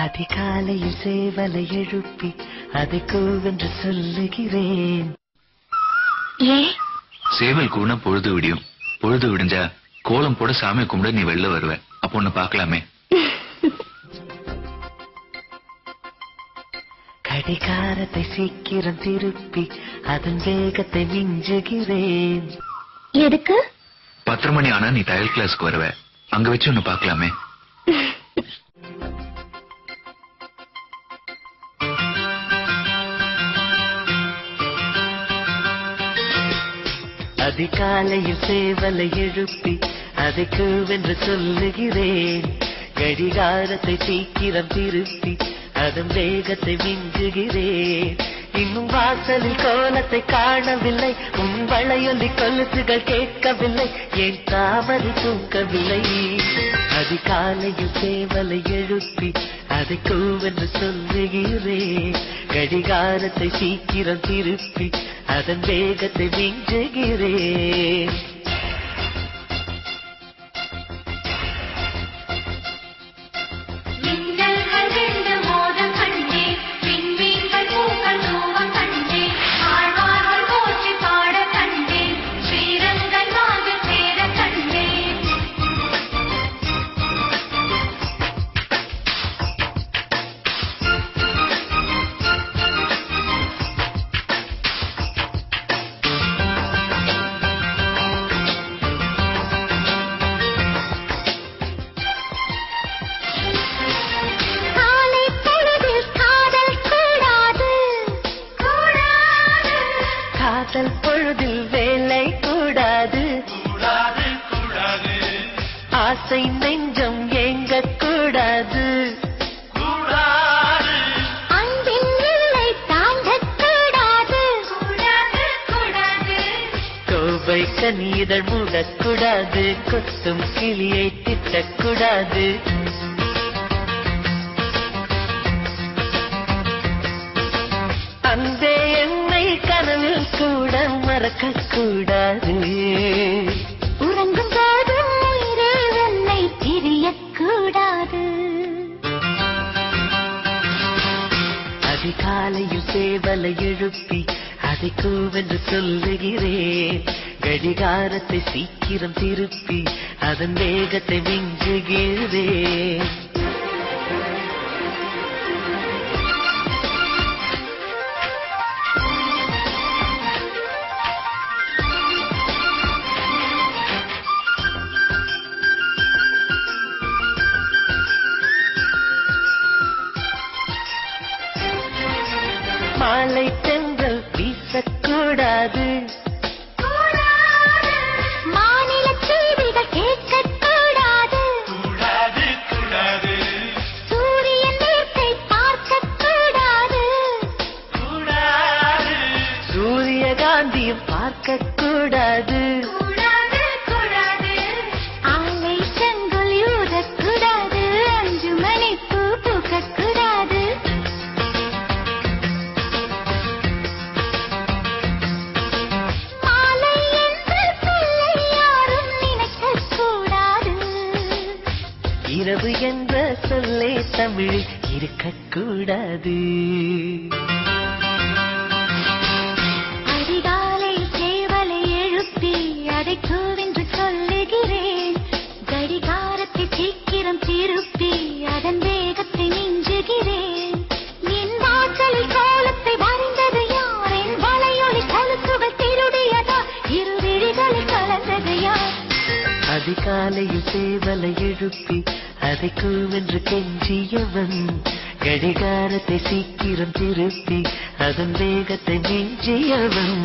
அதிகாலையில் சேவலை எழுப்பி அதை கூவென்று சொல்லுகிறேன். சேவல் கூனா பொழுது விடியும். பொழுது விடிஞ்சா கோலம் போட சாமி கும்பிட நீ வெளில வருவ. அப்போ ஒன்னு பாக்கலாமே. கடிகாரத்தை சீக்கிரம் திருப்பி அதன் வேகத்தை மிஞ்சுகிறேன். எதுக்கு? 10 மணி ஆனா நீ தையல் கிளாஸ்க்கு வருவ. அங்க வச்சு ஒன்னு பாக்கலாமே. அதிகாலையில் சேவலை எழுப்பி அதை கூவென்று சொல்லுகிறேன். கடிகாரத்தை சீக்கிரம் திருப்பி அதன் வேகத்தை மிஞ்சுகிறேன். இன்னும் வாசலில் கோலத்தை காணவில்லை. உன் வளையொலி கொலுசுகள் கேட்கவில்லை. என் தாமரை தூக்கவில்லை. அதிகாலையில் சேவலை எழுப்பி அதை கூவென்று சொல்லுகிறேன். கடிகாரத்தை சீக்கிரம் திருப்பி அதன் வேகத்தை மிஞ்சுகிறேன். காதல் பொழுதில் வேலை கூடாது. ஆசை நெஞ்சம் ஏங்க கூடாது. அன்பின் எல்லை தாண்டக் கூடாது. கோவை கனிதழ் மூடக்கூடாது. கொத்தும் கிளியை திட்டக்கூடாது. அந்த என்னை கனவில் கூட மறக்க கூடாது. உறங்கும் போதும் உயிரே உன்னை பிரியக்கூடாது. அதிகாலையில் சேவலை எழுப்பி அதை கூவென்று சொல்லுகிறேன். கடிகாரத்தை சீக்கிரம் திருப்பி அதன் வேகத்தை மிஞ்சுகிறேன். மாலை தென்றல் வீசக்கூடாது. மாநில செய்திகள் கேட்கக்கூடாது. சூரியன் நேர்த்தை பார்க்கக்கூடாது. சூரியகாந்தியும் பார்க்கக்கூடாது. ஆலை செங்கொலி ஊதக்கூடாது. 5 மணி பூ பூக்கக்கூடாது. மாலை என்று சொல்லை யாரும் நினைக்கக்கூடாது. இரவு என்ற சொல்லே தமிழில் இருக்கக்கூடாது. அதிகாலை சேவலை எழுப்பி அதை கூவென்று சொல்லுகிறேன். கடிகாரத்தை சீக்கிரம் திருப்பி அதன் வேகத்தை மிஞ்சுகிறேன். என் வாசலில் கோலத்தை வரைந்தது யார்? என் வளையொலி கொலுசுகள் திருடியதா? இரு விழிகளில் கலந்தது யார்? அதிகாலையில் சேவலை எழுப்பி அதை கூவென்று கெஞ்சியவன். கடிகாரத்தை சீக்கிரம் திருப்பி அதன் வேகத்தை மிஞ்சியவன்.